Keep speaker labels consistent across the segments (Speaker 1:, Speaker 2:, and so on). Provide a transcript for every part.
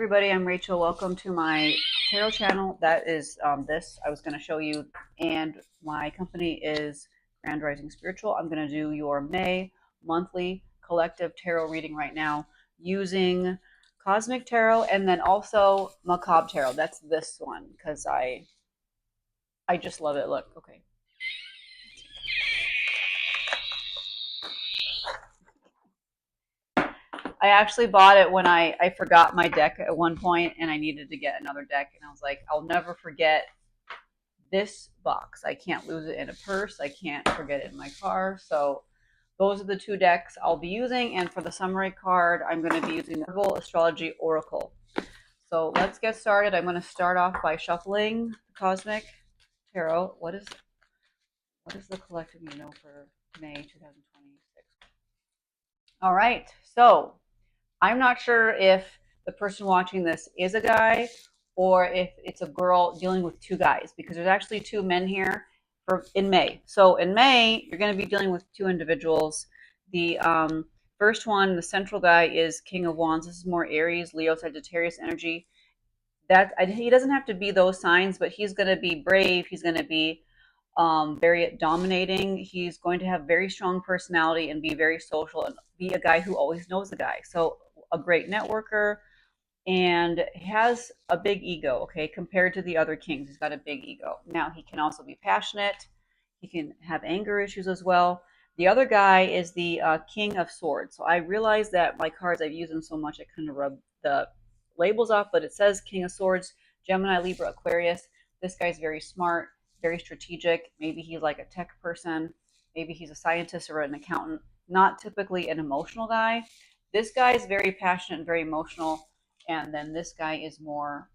Speaker 1: everybody, I'm Rachel. Welcome to my tarot channel. That is this I was going to show you, and my company is Grand Rising Spiritual. I'm going to do your May monthly collective tarot reading right now using Cosmic Tarot and then also Macabre Tarot. That's this one because I just love it. Look, okay. I actually bought it when I forgot my deck at one point and I needed to get another deck, and I was like, I'll never forget this box. I can't lose it in a purse. I can't forget it in my car. So those are the two decks I'll be using. And for the summary card, I'm going to be using the Herbal Astrology Oracle. So let's get started. I'm going to start off by shuffling the Cosmic Tarot. What is the collective you know for May 2026? All right. So I'm not sure if the person watching this is a guy or if it's a girl dealing with two guys, because there's actually two men here in May. So in May, you're going to be dealing with two individuals. The first one, the central guy, is King of Wands. This is more Aries, Leo, Sagittarius energy. He doesn't have to be those signs, but he's going to be brave. He's going to be very dominating. He's going to have very strong personality and be very social and be a guy who always knows a guy. So a great networker, and has a big ego, okay, compared to the other kings. He's got a big ego. Now, he can also be passionate. He can have anger issues as well. The other guy is the King of Swords. So I realize that my cards, I've used them so much, I kind of rub the labels off, but it says King of Swords, Gemini, Libra, Aquarius. This guy's very smart, very strategic. Maybe he's like a tech person. Maybe he's a scientist or an accountant. Not typically an emotional guy. This guy is very passionate and very emotional. And then this guy is more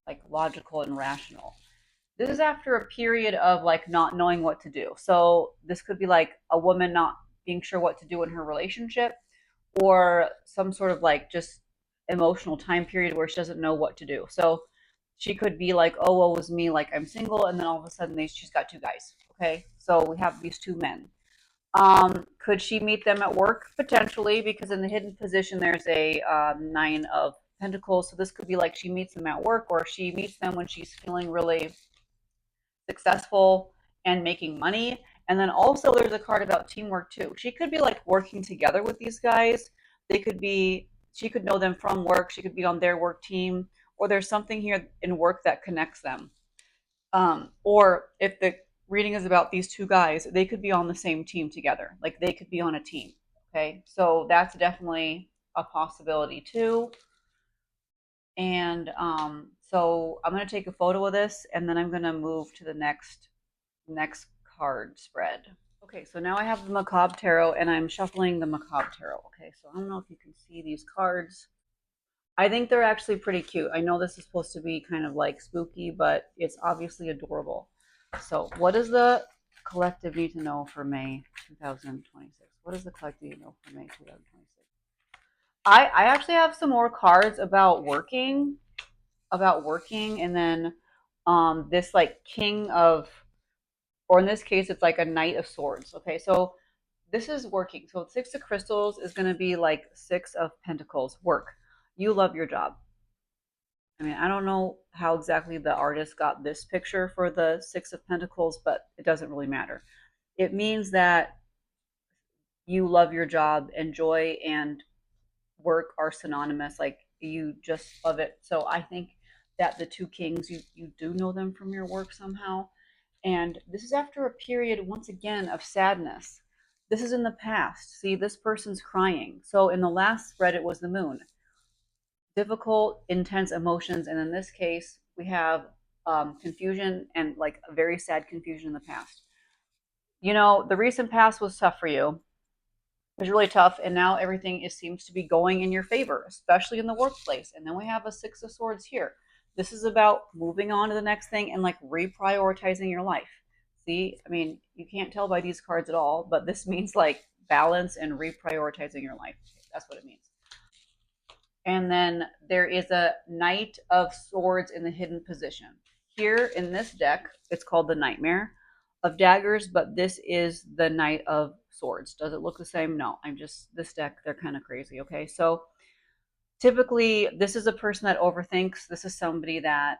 Speaker 1: like logical and rational. This is after a period of like not knowing what to do. So this could be like a woman not being sure what to do in her relationship, or some sort of like just emotional time period where she doesn't know what to do. So she could be like, oh, well, it was me, like I'm single, and then all of a sudden she's got two guys. Okay, so we have these two men. Could she meet them at work? Potentially, because in the hidden position there's a Nine of Pentacles. So this could be like she meets them at work, or she meets them when she's feeling really successful and making money. And then also there's a card about teamwork too. She could be like working together with these guys. She could know them from work. She could be on their work team, or there's something here in work that connects them. Or if the reading is about these two guys, they could be on the same team together. Like they could be on a team. Okay, so that's definitely a possibility too. And so I'm going to take a photo of this, and then I'm going to move to the next card spread. Okay, so now I have the Macabre Tarot, and I'm shuffling the Macabre Tarot. Okay, so I don't know if you can see these cards. I think they're actually pretty cute. I know this is supposed to be kind of like spooky, but it's obviously adorable. So what does the collective need to know for May 2026? What does the collective need to know for May 2026? I actually have some more cards about working, and then this like King of, or in this case, it's like a Knight of Swords. Okay, so this is working. So Six of Crystals is going to be like Six of Pentacles, work. You love your job. I mean, I don't know how exactly the artist got this picture for the Six of Pentacles, but it doesn't really matter. It means that you love your job, and joy and work are synonymous. Like you just love it. So I think that the two kings, you do know them from your work somehow. And this is after a period, once again, of sadness. This is in the past. See, this person's crying. So in the last spread, it was the moon. Difficult, intense emotions. And in this case, we have confusion, and like a very sad confusion in the past. You know, the recent past was tough for you. It was really tough, and now everything seems to be going in your favor, especially in the workplace. And then we have a Six of Swords here. This is about moving on to the next thing and like reprioritizing your life. See, I mean, you can't tell by these cards at all, but this means like balance and reprioritizing your life. That's what it means. And then there is a Knight of Swords in the hidden position. Here in this deck, it's called the Nightmare of Daggers, but this is the Knight of Swords. Does it look the same? No, this deck, they're kind of crazy, okay? So typically, this is a person that overthinks. This is somebody that,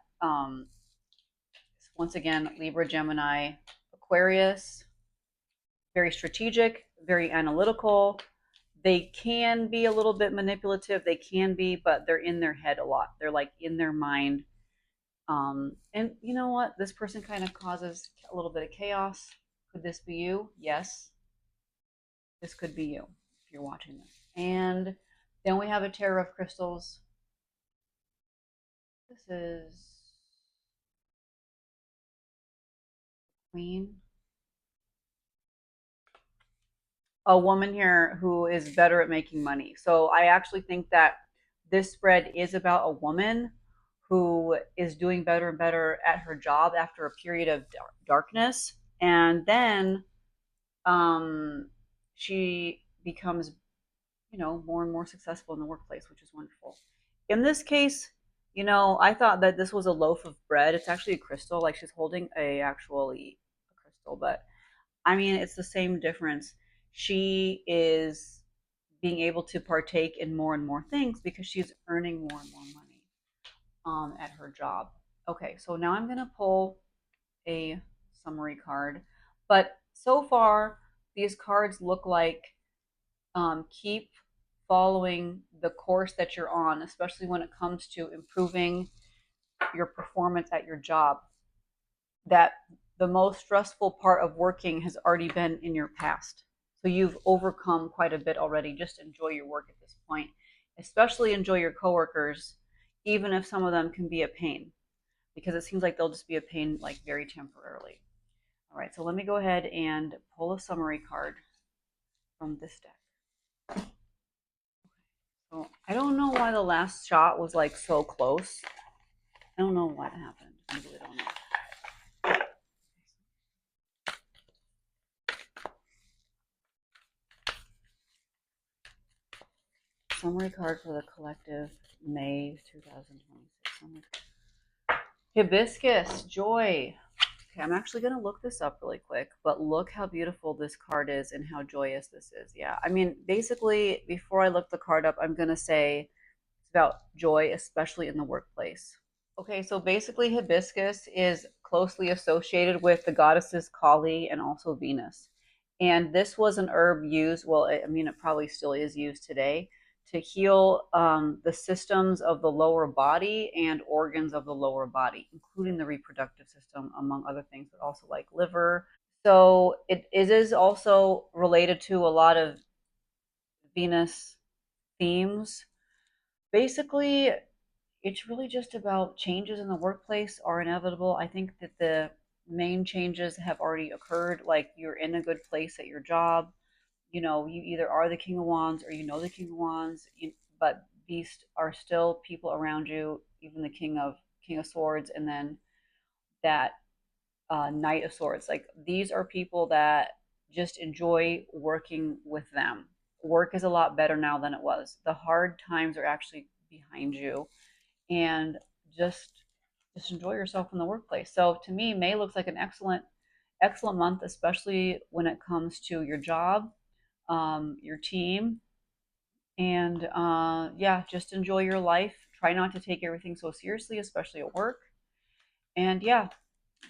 Speaker 1: once again, Libra, Gemini, Aquarius, very strategic, very analytical. They can be a little bit manipulative. They can be, but they're in their head a lot. They're like in their mind. And you know what? This person kind of causes a little bit of chaos. Could this be you? Yes, this could be you if you're watching this. And then we have a Tarot of Crystals. This is Queen. A woman here who is better at making money. So I actually think that this spread is about a woman who is doing better and better at her job after a period of darkness. And then she becomes, more and more successful in the workplace, which is wonderful. In this case, I thought that this was a loaf of bread. It's actually a crystal. Like she's holding actually a crystal, but I mean, it's the same difference. She is being able to partake in more and more things because she's earning more and more money at her job. Okay, so now I'm going to pull a summary card. But so far, these cards look like keep following the course that you're on, especially when it comes to improving your performance at your job. That the most stressful part of working has already been in your past. So you've overcome quite a bit already. Just enjoy your work at this point. Especially enjoy your coworkers, even if some of them can be a pain, because it seems like they'll just be a pain like very temporarily. All right, so let me go ahead and pull a summary card from this deck. So I don't know why the last shot was like so close. I don't know what happened. I really don't know. Summary card for the collective, May 2026. Hibiscus, joy. Okay, I'm actually going to look this up really quick, but look how beautiful this card is and how joyous this is. Yeah, I mean, basically, before I look the card up, I'm going to say it's about joy, especially in the workplace. Okay, so basically, hibiscus is closely associated with the goddesses Kali and also Venus. And this was an herb used, well, I mean, it probably still is used today, to heal the systems of the lower body and organs of the lower body, including the reproductive system, among other things, but also like liver. So it is also related to a lot of Venus themes. Basically, it's really just about changes in the workplace are inevitable. I think that the main changes have already occurred. Like you're in a good place at your job. You either are the King of Wands or the King of Wands, but these are still people around you, even the King of Swords, and then that Knight of Swords. Like these are people that just enjoy working with them. Work is a lot better now than it was. The hard times are actually behind you, and just enjoy yourself in the workplace. So to me, May looks like an excellent month, especially when it comes to your job, your team, and yeah, just enjoy your life. Try not to take everything so seriously, especially at work. And yeah,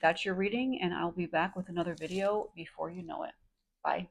Speaker 1: that's your reading, and I'll be back with another video before you know it. Bye.